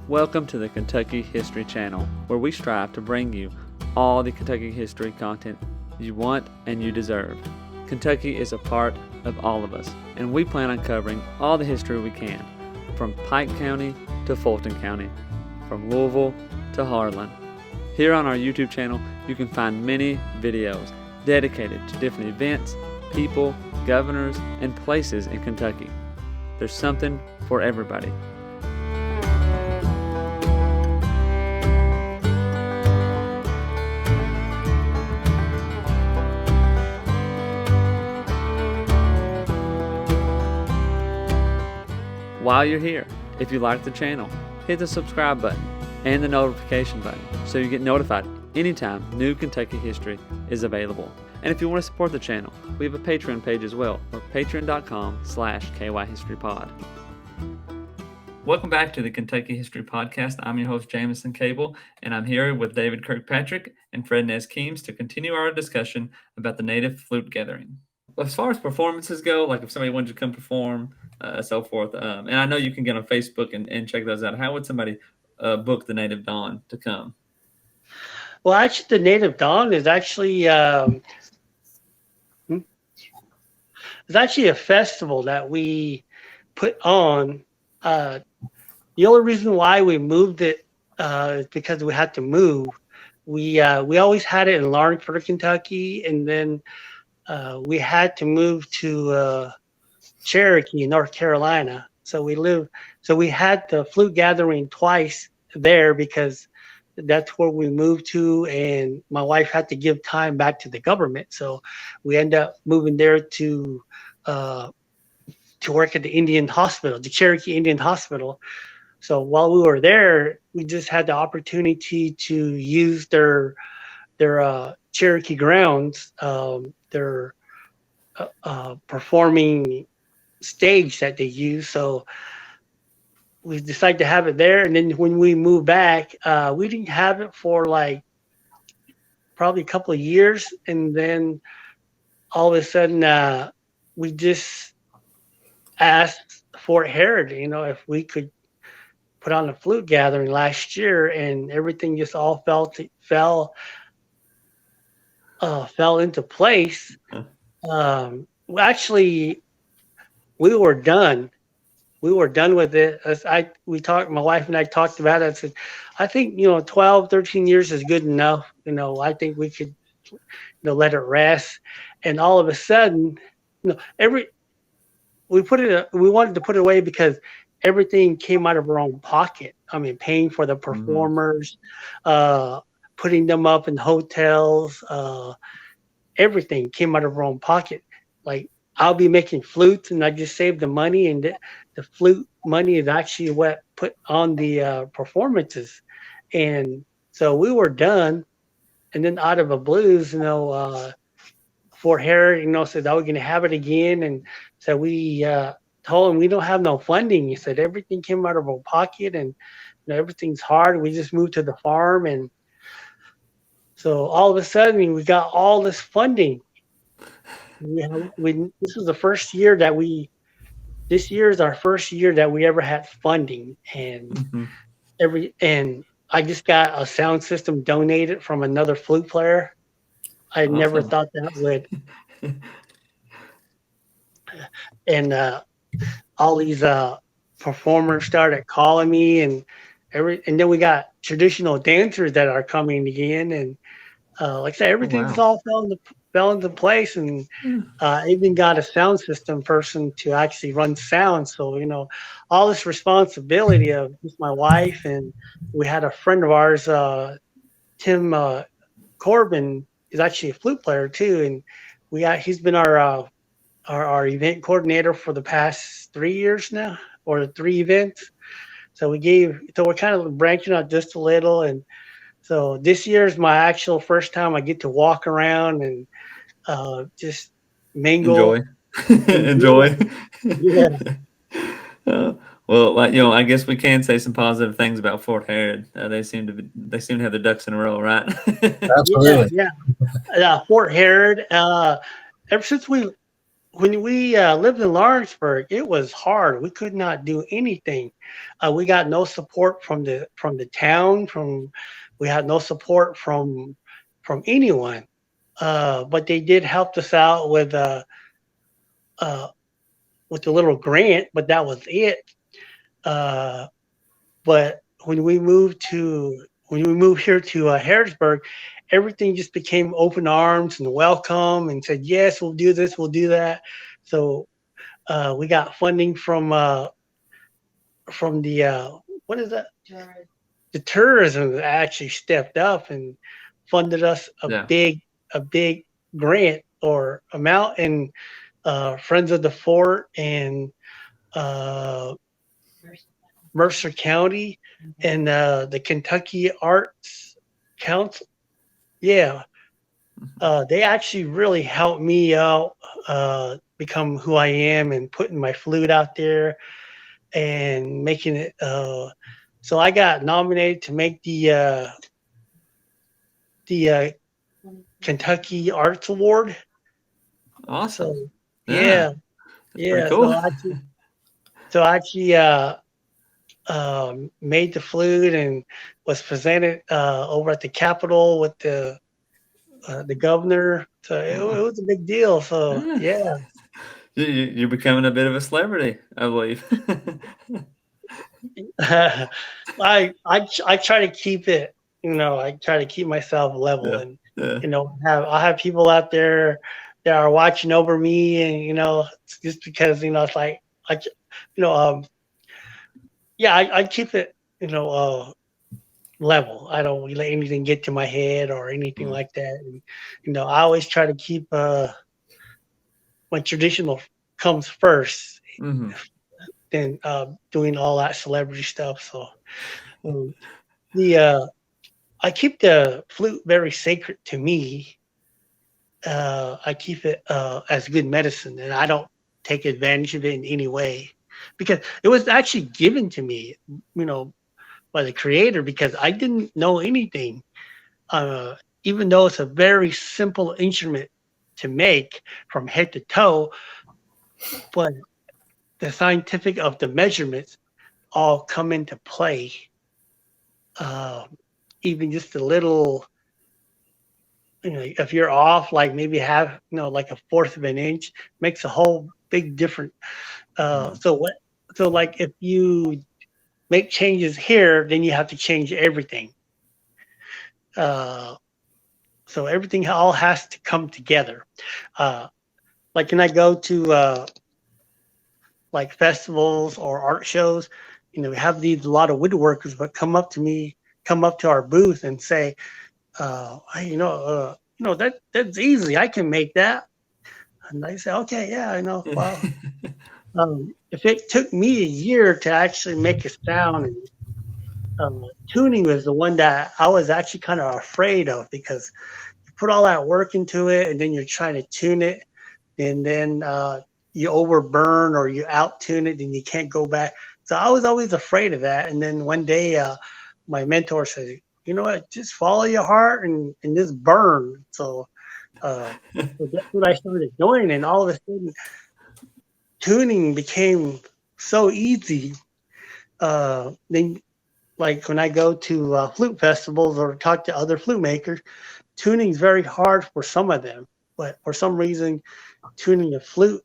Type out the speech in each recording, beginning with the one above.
Welcome to the Kentucky History Channel, where we strive to bring you all the Kentucky history content you want and you deserve. Kentucky is a part of all of us, and we plan on covering all the history we can, from Pike County to Fulton County, from Louisville to Harlan. Here on our YouTube channel, you can find many videos dedicated to different events, people, governors, and places in Kentucky. There's something for everybody. While you're here, if you like the channel, hit the subscribe button and the notification button so you get notified anytime new Kentucky history is available. And if you want to support the channel, we have a Patreon page as well, or patreon.com/KYHistoryPod. Welcome back to the Kentucky History Podcast. I'm your host, Jamison Cable, and I'm here with David Kirkpatrick and Fred Nez Keams to continue our discussion about the Native Flute Gathering. As far as performances go, like if somebody wanted to come perform, so forth, and I know you can get on Facebook and check those out. How would somebody book the Native Dawn to come? Well, actually, the Native Dawn is actually a festival that we put on. The only reason why we moved it is because we had to move. We always had it in Lawrenceburg, Kentucky, and then we had to move to Cherokee, North Carolina. So we had the flute gathering twice there because that's where we moved to, and my wife had to give time back to the government. So we ended up moving there to work at the Indian Hospital, the Cherokee Indian Hospital. So while we were there, we just had the opportunity to use their Cherokee grounds, their performing stage that they use. So we decided to have it there. And then when we moved back, we didn't have it for like probably a couple of years. And then all of a sudden, we just asked Fort Herod, if we could put on a flute gathering last year, and everything just all fell into place. Actually, we were done. We were done with it. My wife and I talked about it. I said, I think, 12, 13 years is good enough. I think we could, let it rest. And all of a sudden, we wanted to put it away because everything came out of our own pocket. I mean, paying for the performers, putting them up in hotels, everything came out of our own pocket. Like, I'll be making flutes, and I just save the money, and the flute money is actually what put on the performances. And so we were done, and then out of the blues, Fort Herod, said, "Are we going to have it again?" And so we told him we don't have no funding. He said everything came out of our pocket, and everything's hard. We just moved to the farm, and so all of a sudden we got all this funding. This was the first year this year is our first year that we ever had funding, and and I just got a sound system donated from another flute player. I never thought that would. And all these performers started calling me, and then we got traditional dancers that are coming again, and like I said, everything's all fell into place, and even got a sound system person to actually run sound. So all this responsibility of just my wife, and we had a friend of ours, Tim Corbin, is actually a flute player too, and he's been our event coordinator for the past 3 years now, or 3 events. So we're kind of branching out just a little, and so this year is my actual first time I get to walk around and just mingle. Enjoy. Yeah. Well, I guess we can say some positive things about Fort Herod. They seem to have their ducks in a row, right? Absolutely. Yeah. Fort Herod. Ever since we when we lived in Lawrenceburg, it was hard. We could not do anything. We got no support from the town. We had no support from anyone. But they did help us out uh, with a little grant, but that was it. Uh, but when we moved here to Harrodsburg, everything just became open arms and welcome, and said yes, we'll do this, we'll do that. So we got funding from the what is that? The tourism actually stepped up and funded us Yeah. a big grant or amount, and Friends of the Fort and uh, Mercer County and the Kentucky Arts Council. Yeah, they actually really helped me out become who I am and putting my flute out there and making it. So I got nominated to make the Kentucky Arts Award. Awesome. So Yeah. yeah, That's pretty yeah. cool. So I actually made the flute and was presented over at the Capitol with the governor. So it was a big deal. So Yeah. yeah. You're becoming a bit of a celebrity, I believe. I try to keep it, I try to keep myself level, Yeah. and Yeah. I have people out there that are watching over me, and it's just because it's like I you know yeah, I keep it level. I don't let anything get to my head or anything Mm. like that, and I always try to keep my traditional comes first, Mhm. than doing all that celebrity stuff. So um, the I keep the flute very sacred to me. I keep it as good medicine, and I don't take advantage of it in any way because it was actually given to me, by the creator because I didn't know anything. Uh, Even though it's a very simple instrument to make from head to toe, but the scientific of the measurements all come into play. Um, Even just a little, if you're off, like maybe have, like a fourth of an inch, makes a whole big difference. Mm. So what? So like if you make changes here, then you have to change everything. Uh, so everything all has to come together. Uh, like when I go to like festivals or art shows, we have these a lot of woodworkers, but come up to our booth and say, hey, that's easy. I can make that. And I say, okay, yeah, I know. Well, if it took me a year to actually make a sound, tuning was the one that I was actually kind of afraid of because you put all that work into it and then you're trying to tune it, and then you overburn or you out tune it and you can't go back. So I was always afraid of that. And then one day, my mentor said, you know what, just follow your heart and just burn. Uh, so that's what I started doing. And all of a sudden, tuning became so easy. Then, like when I go to flute festivals or talk to other flute makers, tuning is very hard for some of them. But for some reason, tuning a flute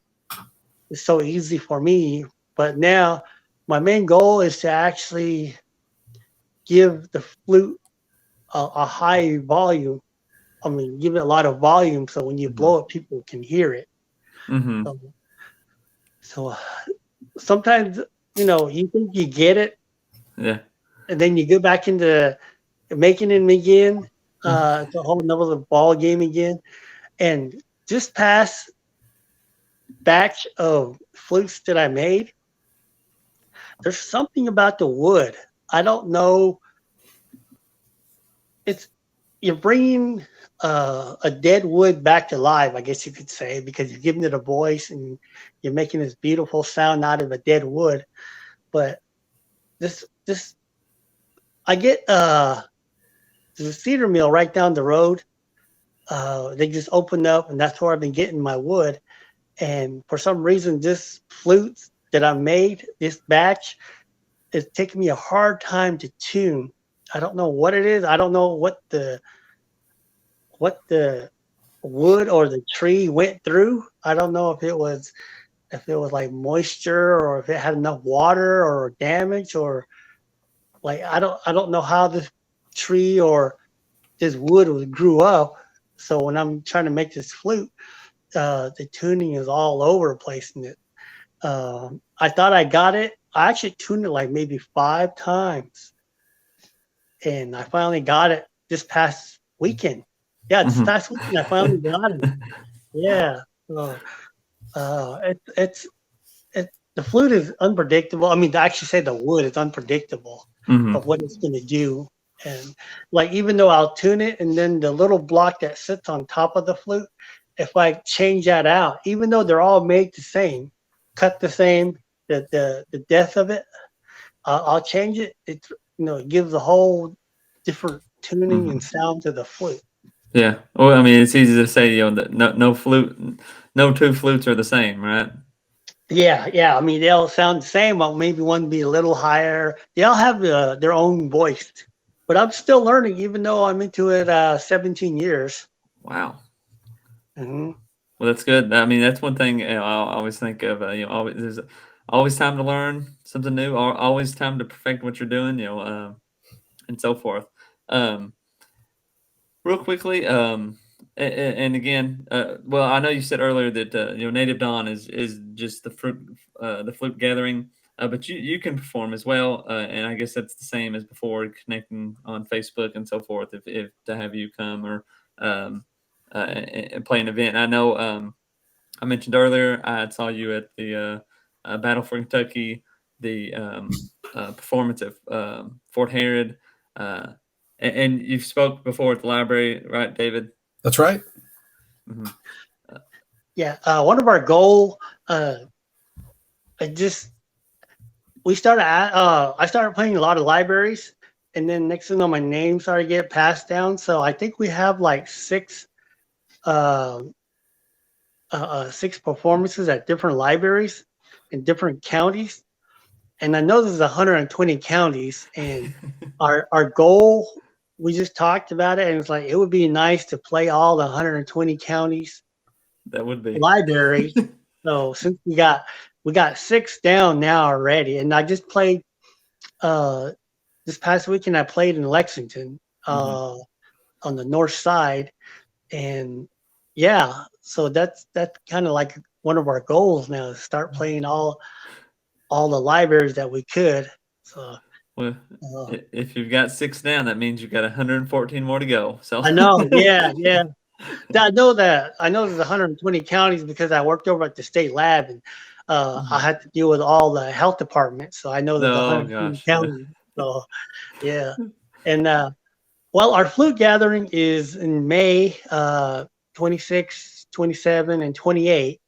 is so easy for me. But now, my main goal is to actually give the flute a high volume. I mean, give it a lot of volume so when you Mhm. blow it, people can hear it. Mhm. So, so sometimes, you think you get it, Yeah. and then you go back into making it again. It's a whole nother ball game again. And just past batch of flutes that I made, there's something about the wood. I don't know. It's You're bringing a dead wood back to life, I guess you could say, because you're giving it a voice and you're making this beautiful sound out of a dead wood. But this, I get there's a cedar mill right down the road. They just opened up, and that's where I've been getting my wood. And for some reason, this flute that I made, this batch, is taking me a hard time to tune. I don't know what it is. I don't know what the wood or the tree went through. I don't know if it was like moisture or if it had enough water or damage or like I don't know how this tree or this wood grew up. So when I'm trying to make this flute, the tuning is all over the place in it. I thought I got it. I actually tuned it like maybe 5 times, and I finally got it this past weekend. Yeah, this past weekend I finally got it. Yeah. So, the flute is unpredictable. I mean, to actually say the wood is unpredictable of what it's going to do. And like, even though I'll tune it, and then the little block that sits on top of the flute, if I change that out, even though they're all made the same, cut the same, the depth of it, I'll change it. It gives a whole different tuning and sound to the flute. Yeah. Well, I mean, it's easy to say, that no two flutes are the same, right? Yeah, yeah. I mean, they all sound the same. Well, maybe one be a little higher. They all have their own voice. But I'm still learning, even though I'm into it 17 years. Wow. Hmm. Well, that's good. I mean, that's one thing I always think of. There's always time to learn something new. Always time to perfect what you're doing. And so forth. Um, Real quickly, and again, well, I know you said earlier that Native Dawn is just the flute gathering, but you can perform as well, and I guess that's the same as before, connecting on Facebook and so forth. If to have you come or and play an event, I know I mentioned earlier I saw you at the Battle for Kentucky, the performance at Fort Herod. And you've spoke before at the library, right, David? That's right. Mm-hmm. Yeah, one of our goal, we started. I started playing a lot of libraries, and then next thing you know, my name started to get passed down. So I think we have like six performances at different libraries in different counties. And I know there's 120 counties, and our goal, we just talked about it, and it's like it would be nice to play all the 120 counties That would be libraries. So since we got six down now already, and I just played this past weekend. I played in Lexington on the north side, and yeah, so that's kind of like one of our goals now, is start playing all the libraries that we could. So, well, if you've got 6 down, that means you've got 114 more to go. So I know, yeah, yeah. I know there's 120 counties because I worked over at the state lab, and I had to deal with all the health departments. So I know there's 120 gosh. counties. So yeah, and well, our flute gathering is in May 26, 27, and 28.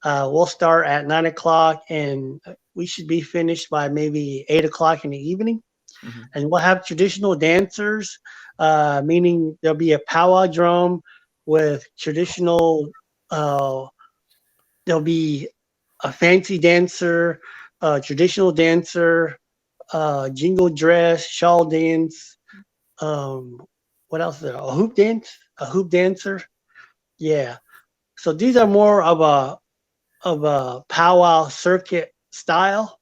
We'll start at 9 o'clock, and we should be finished by maybe 8 o'clock in the evening. And we'll have traditional dancers, meaning there'll be a powwow drum with traditional. There'll be a fancy dancer, traditional dancer, jingle dress, shawl dance. What else is there? A hoop dancer. Yeah. So these are more of a powwow circuit style.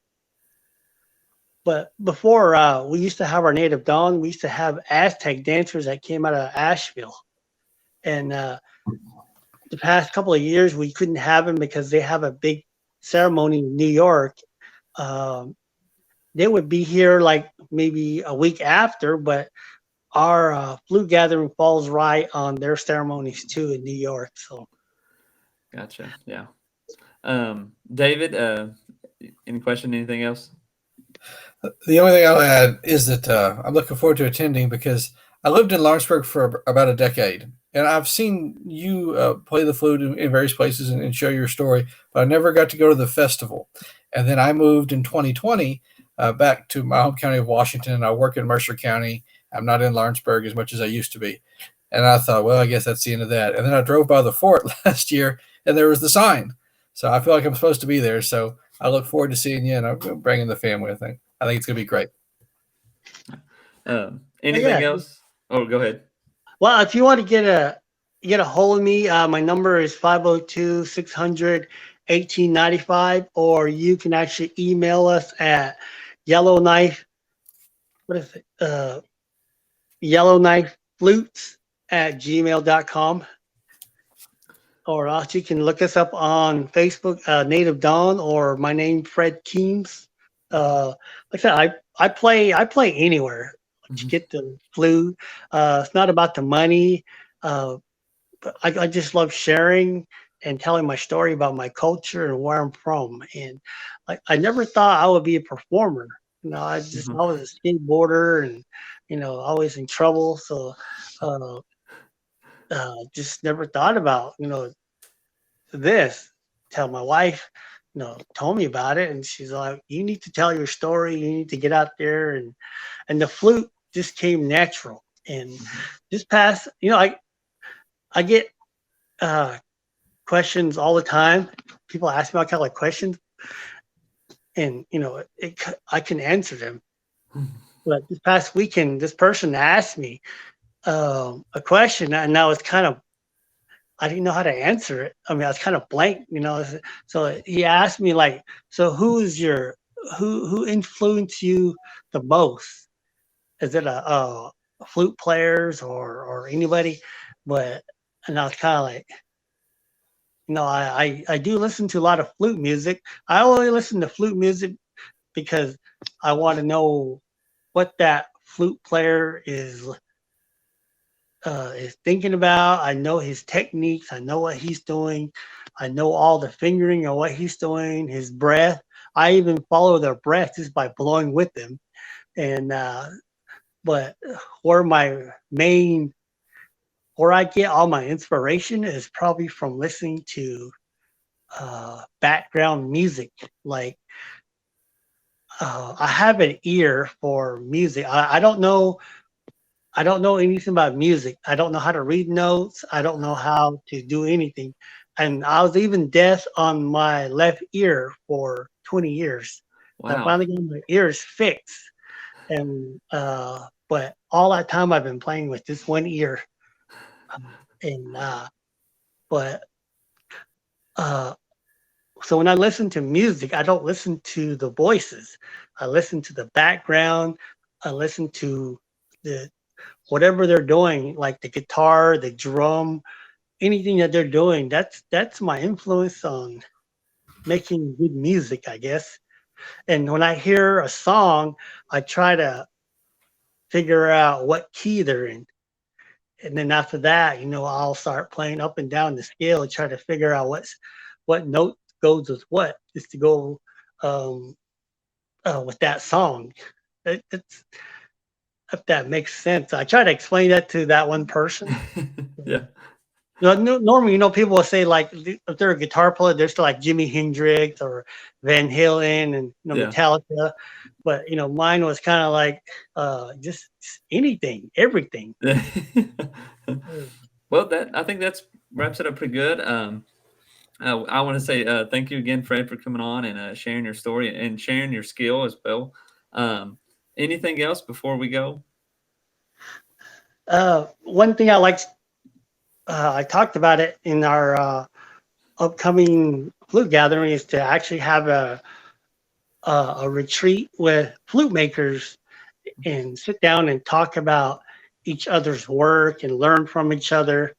But before, we used to have our Native Dawn. We used to have Aztec dancers that came out of Asheville. And the past couple of years, we couldn't have them because they have a big ceremony in New York. They would be here like maybe a week after, but our flute gathering falls right on their ceremonies too in New York. So, gotcha. Yeah. David, any question? Anything else? The only thing I'll add is that I'm looking forward to attending because I lived in Lawrenceburg for about a decade, and I've seen you play the flute in various places and share your story, but I never got to go to the festival. And then I moved in 2020 back to my home county of Washington, and I work in Mercer County. I'm not in Lawrenceburg as much as I used to be. And I thought, well, I guess that's the end of that. And then I drove by the fort last year, and there was the sign. So I feel like I'm supposed to be there. So I look forward to seeing you, and I'm bringing the family. I think it's gonna be great. Anything Yeah. else? Oh, go ahead. Well, if you want to get a hold of me, my number is 502-600-1895, or you can actually email us at Yellowknife. What is it? Yellowknife Flutes at gmail.com. Or else you can look us up on Facebook, Native Dawn, or my name, Fred Keams. Like I said, I play anywhere to Mhm. get the flute. It's not about the money. But I just love sharing and telling my story about my culture and where I'm from. And I never thought I would be a performer. I Mhm. was a skateboarder and always in trouble. So uh, just never thought about this. Tell my wife, told me about it, and she's like, "You need to tell your story. You need to get out there." And the flute just came natural. And Mhm. this past, I get uh, questions all the time. People ask me all kind of like questions, and I can answer them. But this past weekend, this person asked me a question, and I was kind of I didn't know how to answer it. I mean, I was kind of blank. So he asked me like, "So who influenced you the most? Is it a flute players or anybody?" But and I was kind of like, I do listen to a lot of flute music. I only listen to flute music because I want to know what that flute player is thinking about. I know his techniques. I know what he's doing. I know all the fingering of what he's doing, his breath. I even follow their breath just by blowing with them. And but where my main where I get all my inspiration is probably from listening to background music. Like I have an ear for music. I don't know anything about music. I don't know how to read notes. I don't know how to do anything. And I was even deaf on my left ear for 20 years. I Wow. finally got my ears fixed. And but all that time I've been playing with this one ear. And but uh so when I listen to music, I don't listen to the voices. I listen to the background. I listen to the whatever they're doing, like the guitar, the drum, anything that they're doing. That's my influence on making good music, I guess. And when I hear a song, I try to figure out what key they're in. And then after that, I'll start playing up and down the scale and try to figure out what note goes with what, just to go um, with that song. It's if that makes sense. I try to explain that to that one person. Yeah. Normally, people will say like if they're a guitar player, they're still like Jimi Hendrix or Van Halen and Yeah. Metallica. But mine was kind of like just anything, everything. Well, that I think that's wraps it up pretty good. I want to say thank you again, Fred, for coming on and sharing your story and sharing your skill as well. Um, Anything else before we go? One thing I talked about it in our upcoming flute gathering is to actually have a retreat with flute makers and sit down and talk about each other's work and learn from each other.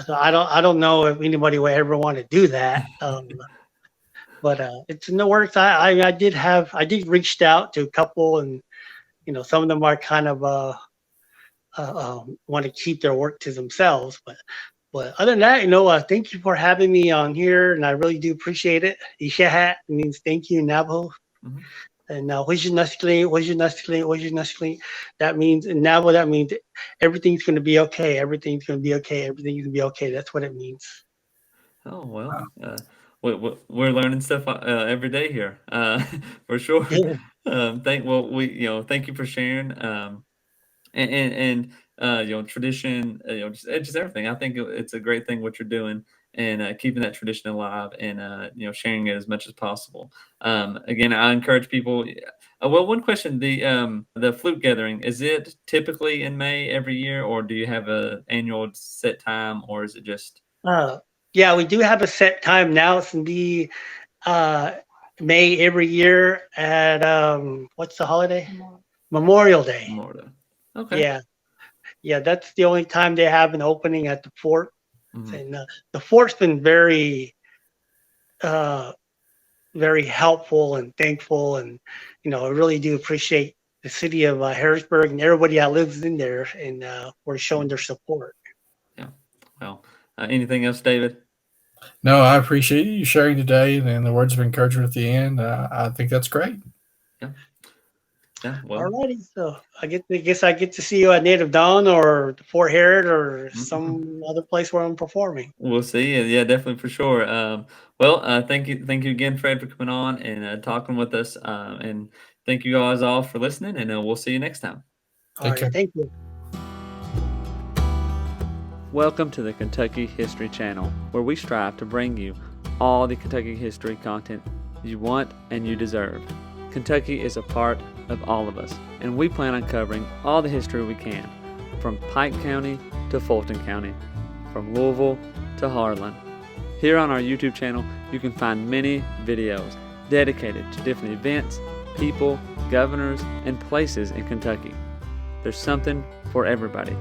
So I don't know if anybody would ever want to do that. But it's in the works. I did reached out to a couple, and some of them are kind of want to keep their work to themselves. But other than that, thank you for having me on here, and I really do appreciate it. Ishahat means thank you in Navajo. Mhm. And that means in Navajo, that means everything's going to be okay. Everything's going to be okay. Everything's going to be okay. That's what it means. Oh well, we're learning stuff every day here, for sure. Yeah. Thank you for sharing. And tradition, just everything. I think it's a great thing what you're doing. and keeping that tradition alive and sharing it as much as possible. Again, I encourage people. Well, one question: the flute gathering, is it typically in May every year, or do you have a annual set time, or is it just? Yeah, we do have a set time now. It's gonna be May every year at what's the holiday? Memorial Day. Memorial. Okay. Yeah, yeah, that's the only time they have an opening at the fort. Mhm. And the fort's been very very helpful and thankful, and I really do appreciate the city of Harrodsburg and everybody that lives in there, and for showing their support. Yeah. Well, anything else, David? No, I appreciate you sharing today and the words of encouragement at the end. I think that's great. Yeah. Yeah. Well. Alrighty, so I guess I get to see you at Native Dawn or the Fort Herod or some other place where I'm performing. We'll see. Yeah, definitely for sure. Thank you again, Fred, for coming on and talking with us. And thank you guys all for listening. And we'll see you next time. All right, thank you. Welcome to the Kentucky History Channel, where we strive to bring you all the Kentucky history content you want and you deserve. Kentucky is a part of all of us, and we plan on covering all the history we can, from Pike County to Fulton County, from Louisville to Harlan. Here on our YouTube channel, you can find many videos dedicated to different events, people, governors, and places in Kentucky. There's something for everybody.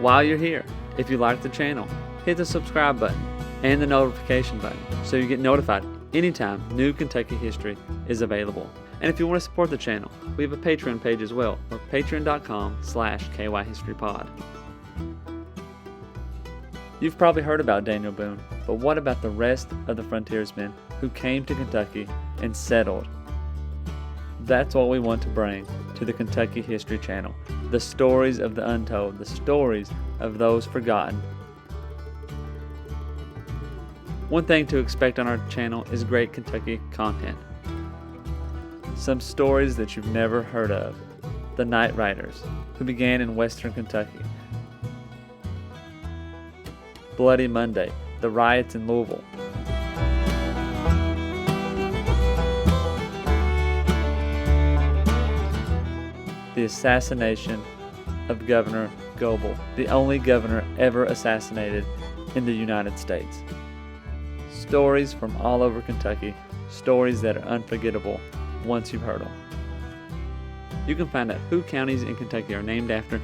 While you're here, if you like the channel, hit the subscribe button and the notification button so you get notified anytime new Kentucky history is available. And if you want to support the channel, we have a Patreon page as well, or patreon.com/kyhistorypod. You've probably heard about Daniel Boone, but what about the rest of the frontiersmen who came to Kentucky and settled? That's what we want to bring to the Kentucky History Channel. The stories of the untold, the stories of those forgotten. One thing to expect on our channel is great Kentucky content. Some stories that you've never heard of. The Night Riders, who began in western Kentucky. Bloody Monday, the riots in Louisville. The assassination of Governor Goebel, the only governor ever assassinated in the United States. Stories from all over Kentucky, stories that are unforgettable once you've heard them. You can find out who counties in Kentucky are named after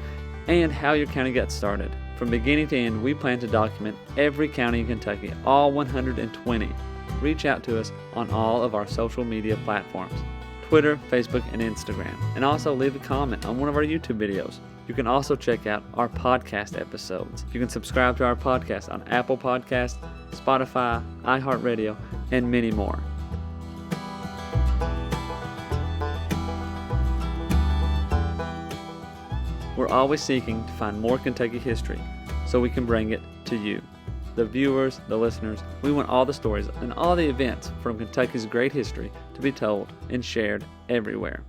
and how your county got started. From beginning to end, we plan to document every county in Kentucky, all 120. Reach out to us on all of our social media platforms. Twitter, Facebook, and Instagram. And also leave a comment on one of our YouTube videos. You can also check out our podcast episodes. You can subscribe to our podcast on Apple Podcasts, Spotify, iHeartRadio, and many more. We're always seeking to find more Kentucky history so we can bring it to you. The viewers, the listeners, we want all the stories and all the events from Kentucky's great history to be told and shared everywhere.